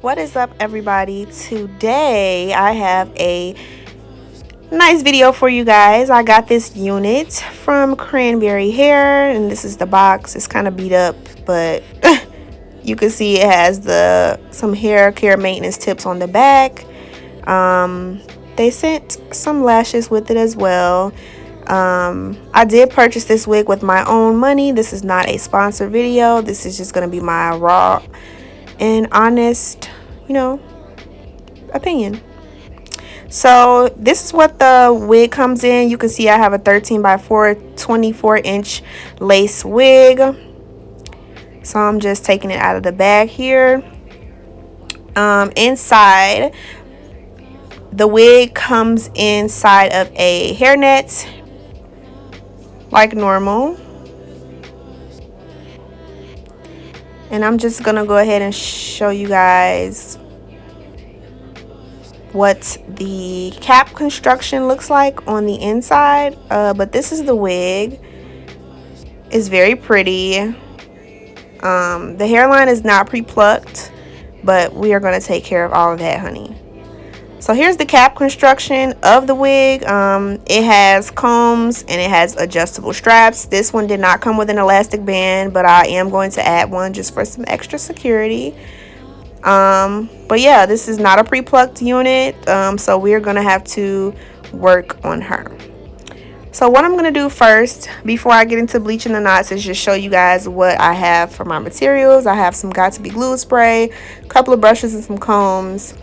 What is up, everybody? Today I have a nice video for you guys. I got this unit from Cranberry Hair, and this is the box. It's kind of beat up, but you can see it has some hair care maintenance tips on the back. They sent some lashes with it as well. I did purchase this wig with my own money. This is not a sponsored video. This is just going to be my raw and honest, opinion. So this is what the wig comes in. You can see I have a 13 by 4 24-inch lace wig. So I'm just taking it out of the bag here. Inside, the wig comes inside of a hairnet like normal. And I'm just gonna go ahead and show you guys what the cap construction looks like on the inside. But this is the wig. It's very pretty. The hairline is not pre-plucked, but we are going to take care of all of that, honey. So here's the cap construction of the wig. It has combs and it has adjustable straps. This one did not come with an elastic band, but I am going to add one just for some extra security. But yeah, this is not a pre-plucked unit, so we're gonna have to work on her. So what I'm gonna do first, before I get into bleaching the knots, is just show you guys what I have for my materials. I have some Got To Be glue spray, a couple of brushes and some combs,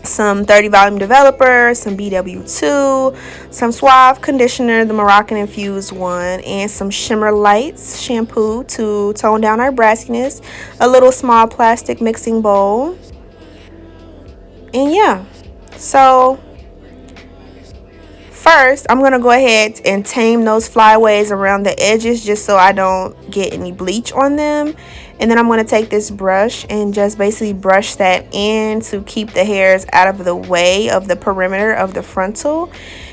some 30 volume developer, some BW2, some Suave conditioner, the Moroccan infused one, and some Shimmer Lights shampoo to tone down our brassiness, a little small plastic mixing bowl. And yeah, so first I'm gonna go ahead and tame those flyaways around the edges just so I don't get any bleach on them. And then I'm going to take this brush and just basically brush that in to keep the hairs out of the way of the perimeter of the frontal.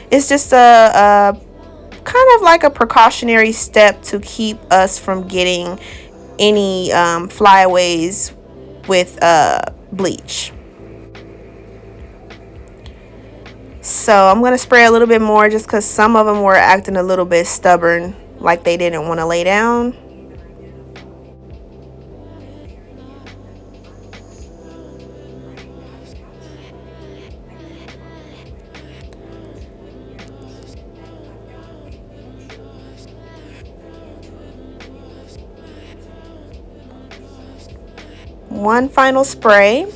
It's just a kind of like a precautionary step to keep us from getting any flyaways with bleach. So I'm going to spray a little bit more just because some of them were acting a little bit stubborn, like they didn't want to lay down. One final spray.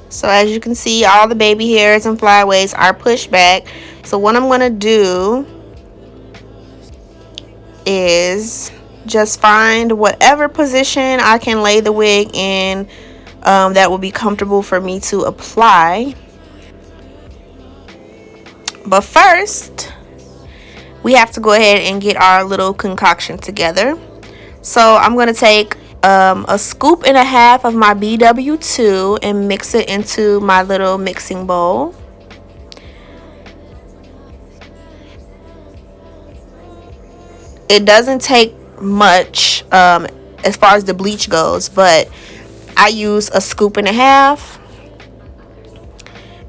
So as you can see, all the baby hairs and flyaways are pushed back. So what I'm going to do is just find whatever position I can lay the wig in that will be comfortable for me to apply. But first, we have to go ahead and get our little concoction together. So I'm going to take a scoop and a half of my BW2 and mix it into my little mixing bowl. It doesn't take much as far as the bleach goes, but I use a scoop and a half.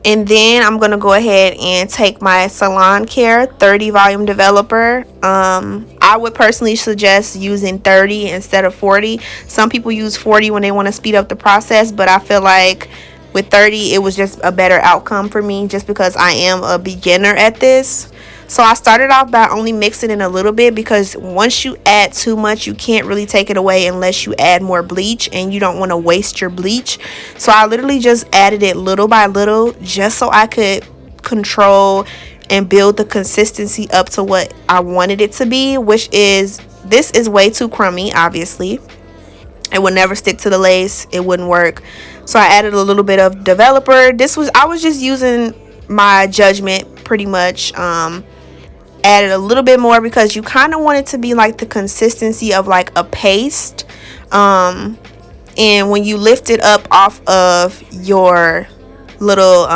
And then I'm going to go ahead and take my Salon Care 30 volume developer. I would personally suggest using 30 instead of 40. Some people use 40 when they want to speed up the process, but I feel like with 30 it was just a better outcome for me just because I am a beginner at this. So I started off by only mixing in a little bit because once you add too much, you can't really take it away unless you add more bleach, and you don't want to waste your bleach. So I literally just added it little by little just so I could control and build the consistency up to what I wanted it to be, which is, this is way too crummy, obviously. It would never stick to the lace. It wouldn't work. So I added a little bit of developer. I was just using my judgment pretty much. Added a little bit more because you kind of want it to be like the consistency of like a paste. And and when you lift it up off of your little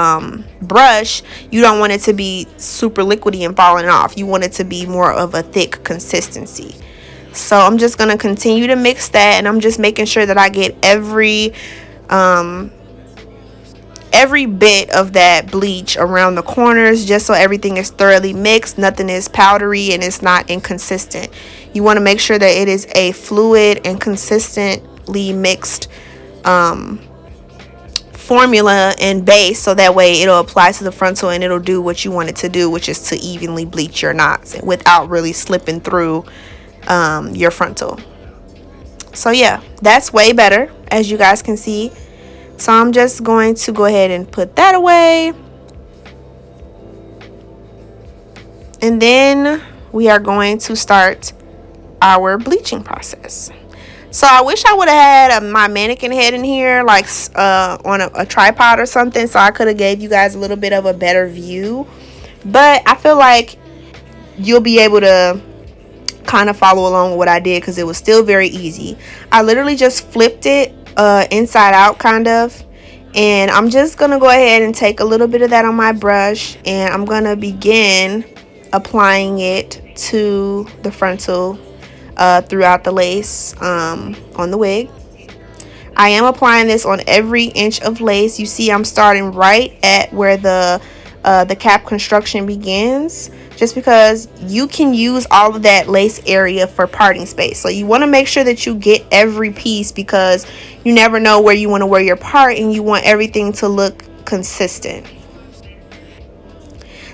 brush, you don't want it to be super liquidy and falling off. You want it to be more of a thick consistency. So I'm just going to continue to mix that, and I'm just making sure that I get every bit of that bleach around the corners, just so everything is thoroughly mixed, nothing is powdery, and it's not inconsistent. You want to make sure that it is a fluid and consistently mixed formula and base, so that way it'll apply to the frontal and it'll do what you want it to do, which is to evenly bleach your knots without really slipping through your frontal. So yeah, that's way better, as you guys can see. So I'm just going to go ahead and put that away, and then we are going to start our bleaching process. So I wish I would have had my mannequin head in here, like on a tripod or something, so I could have gave you guys a little bit of a better view. But I feel like you'll be able to kind of follow along with what I did, because it was still very easy. I literally just flipped it inside out, kind of. And I'm just going to go ahead and take a little bit of that on my brush, and I'm going to begin applying it to the frontal throughout the lace on the wig. I am applying this on every inch of lace. You see I'm starting right at where the cap construction begins, just because you can use all of that lace area for parting space. So you want to make sure that you get every piece, because you never know where you want to wear your part, and you want everything to look consistent.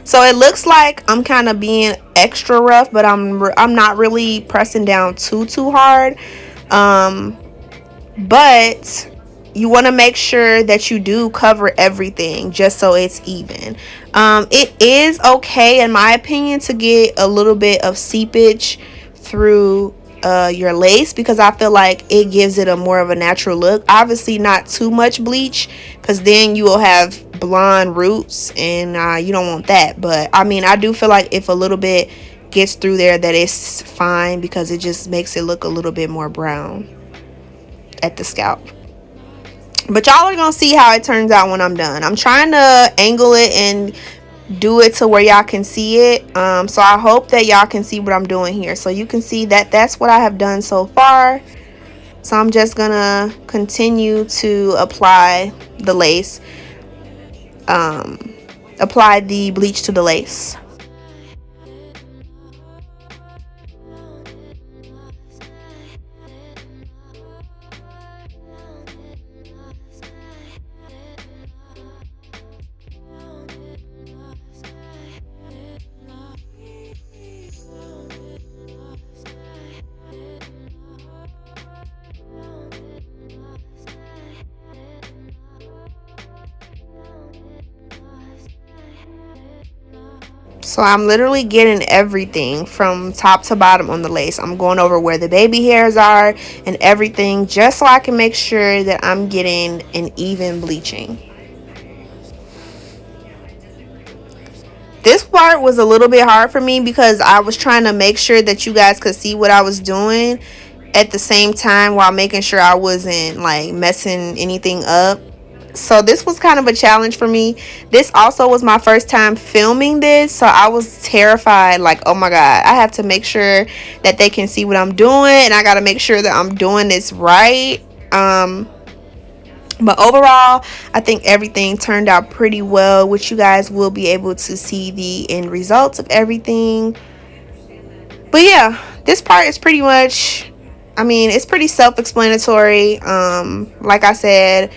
So it looks like I'm kind of being extra rough, but I'm not really pressing down too hard. But you want to make sure that you do cover everything, just so it's even. It is okay, in my opinion, to get a little bit of seepage through your lace, because I feel like it gives it a more of a natural look. Obviously not too much bleach, because then you will have blonde roots, and you don't want that. But I mean, I do feel like if a little bit gets through there, that it's fine, because it just makes it look a little bit more brown at the scalp. But y'all are gonna see how it turns out when I'm done. I'm trying to angle it and do it to where y'all can see it. So I hope that y'all can see what I'm doing here. So you can see that that's what I have done so far. So I'm just gonna continue to apply the lace, apply the bleach to the lace. So I'm literally getting everything from top to bottom on the lace. I'm going over where the baby hairs are and everything, just so I can make sure that I'm getting an even bleaching. This part was a little bit hard for me, because I was trying to make sure that you guys could see what I was doing at the same time, while making sure I wasn't like messing anything up. So this was kind of a challenge for me. This also was my first time filming this, so I was terrified, like, oh my god, I have to make sure that they can see what I'm doing, and I got to make sure that I'm doing this right. But overall, I think everything turned out pretty well, which you guys will be able to see the end results of everything. But yeah, this part is pretty much, I mean, it's pretty self-explanatory. Like I said,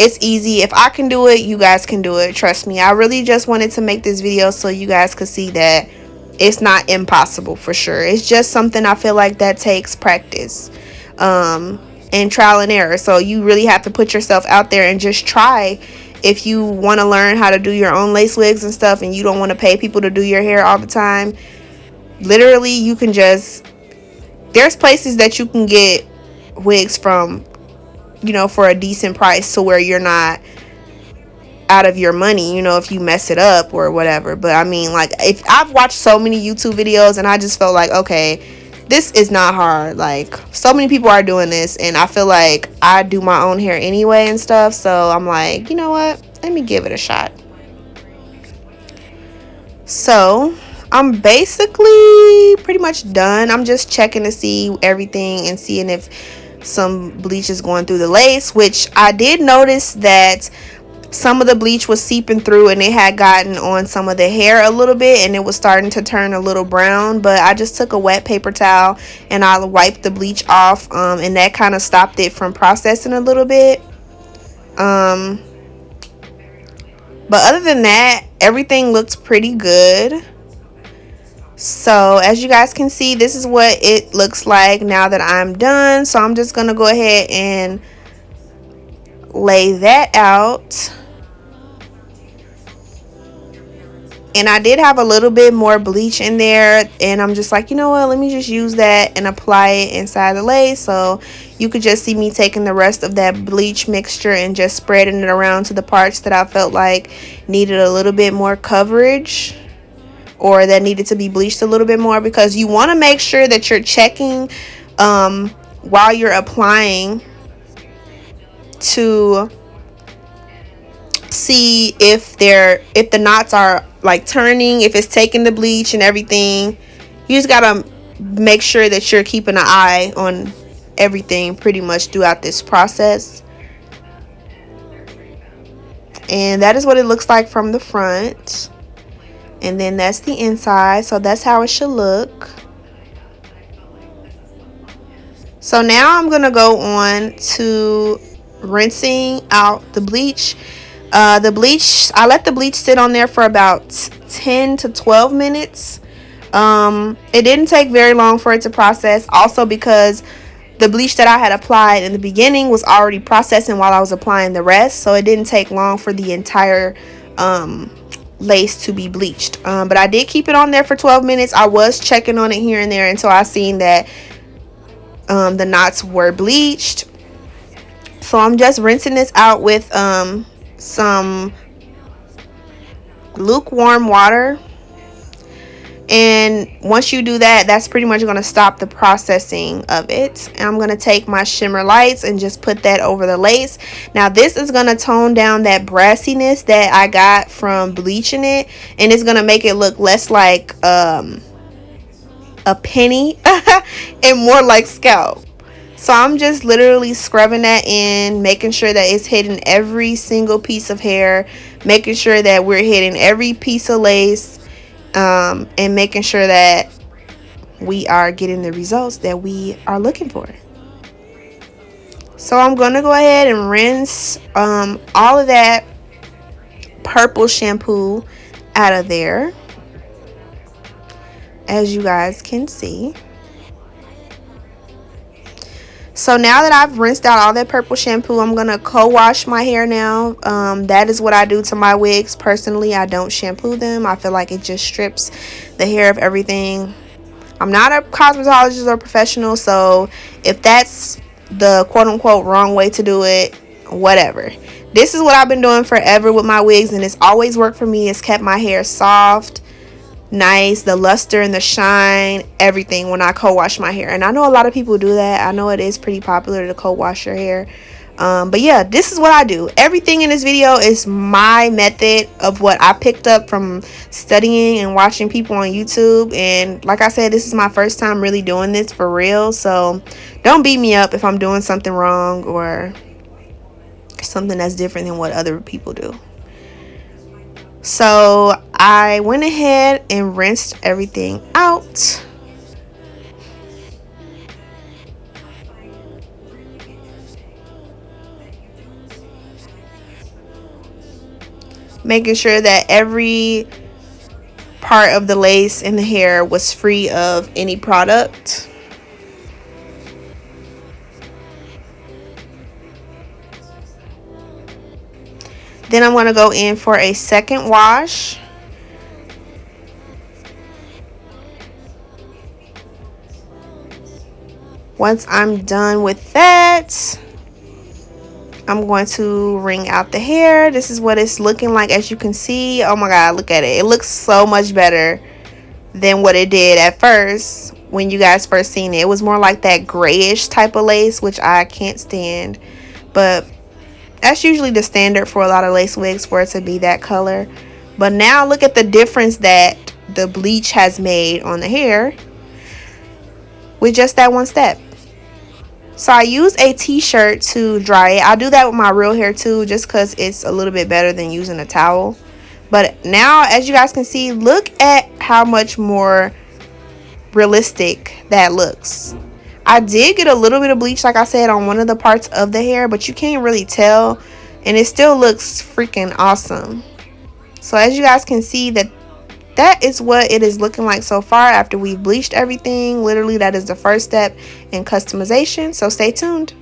it's easy. If I can do it, you guys can do it. Trust me. I really just wanted to make this video so you guys could see that it's not impossible, for sure. It's just something I feel like that takes practice and trial and error. So you really have to put yourself out there and just try. If you want to learn how to do your own lace wigs and stuff, and you don't want to pay people to do your hair all the time, literally you can just, there's places that you can get wigs from, you know, for a decent price, to where you're not out of your money, you know, if you mess it up or whatever. But I mean, like, if I've watched so many YouTube videos, and I just felt like, okay, this is not hard. Like, so many people are doing this, and I feel like I do my own hair anyway and stuff, so I'm like, you know what, let me give it a shot. So I'm basically pretty much done. I'm just checking to see everything and seeing if some bleach is going through the lace, which I did notice that some of the bleach was seeping through and it had gotten on some of the hair a little bit, and it was starting to turn a little brown. But I just took a wet paper towel and I wiped the bleach off, and that kind of stopped it from processing a little bit. But other than that, everything looks pretty good. So as you guys can see, this is what it looks like now that I'm done. So I'm just gonna go ahead and lay that out. And I did have a little bit more bleach in there, and I'm just like, you know what, let me just use that and apply it inside the lace. So you could just see me taking the rest of that bleach mixture and just spreading it around to the parts that I felt like needed a little bit more coverage, or that needed to be bleached a little bit more, because you want to make sure that you're checking while you're applying to see if the knots are like turning, if it's taking the bleach and everything. You just gotta make sure that you're keeping an eye on everything pretty much throughout this process. And that is what it looks like from the front, and then that's the inside. So that's how it should look. So now I'm gonna go on to rinsing out the bleach. The bleach, I let the bleach sit on there for about 10 to 12 minutes. It didn't take very long for it to process, also because the bleach that I had applied in the beginning was already processing while I was applying the rest, so it didn't take long for the entire lace to be bleached. But I did keep it on there for 12 minutes. I was checking on it here and there until I seen that the knots were bleached. So I'm just rinsing this out with some lukewarm water, and once you do that, that's pretty much going to stop the processing of it. And I'm going to take my shimmer lights and just put that over the lace. Now this is going to tone down that brassiness that I got from bleaching it, and it's going to make it look less like a penny and more like scalp. So I'm just literally scrubbing that in, making sure that it's hitting every single piece of hair, making sure that we're hitting every piece of lace, and making sure that we are getting the results that we are looking for. So I'm going to go ahead and rinse all of that purple shampoo out of there, as you guys can see. So now that I've rinsed out all that purple shampoo, I'm going to co-wash my hair now. That is what I do to my wigs. Personally, I don't shampoo them. I feel like it just strips the hair of everything. I'm not a cosmetologist or professional, so if that's the quote-unquote wrong way to do it, whatever. This is what I've been doing forever with my wigs, and it's always worked for me. It's kept my hair soft, nice, the luster and the shine, everything, when I co-wash my hair. And I know a lot of people do that. I know it is pretty popular to co-wash your hair, but yeah, this is what I do. Everything in this video is my method of what I picked up from studying and watching people on YouTube. And like I said, this is my first time really doing this for real, so don't beat me up if I'm doing something wrong or something that's different than what other people do. So I went ahead and rinsed everything out. Making sure that every part of the lace and the hair was free of any product. Then I'm going to go in for a second wash. Once I'm done with that, I'm going to wring out the hair. This is what it's looking like, as you can see. Oh my god, look at it. It looks so much better than what it did at first. when you guys first seen it. It was more like that grayish type of lace, which I can't stand. But that's usually the standard for a lot of lace wigs, for it to be that color. But now look at the difference that the bleach has made on the hair with just that one step. So I use a t-shirt to dry it. I do that with my real hair too, just because it's a little bit better than using a towel. But now, as you guys can see, look at how much more realistic that looks. I did get a little bit of bleach, like I said, on one of the parts of the hair, but you can't really tell, and it still looks freaking awesome. So as you guys can see, that is what it is looking like so far after we've bleached everything. Literally, that is the first step in customization, so stay tuned.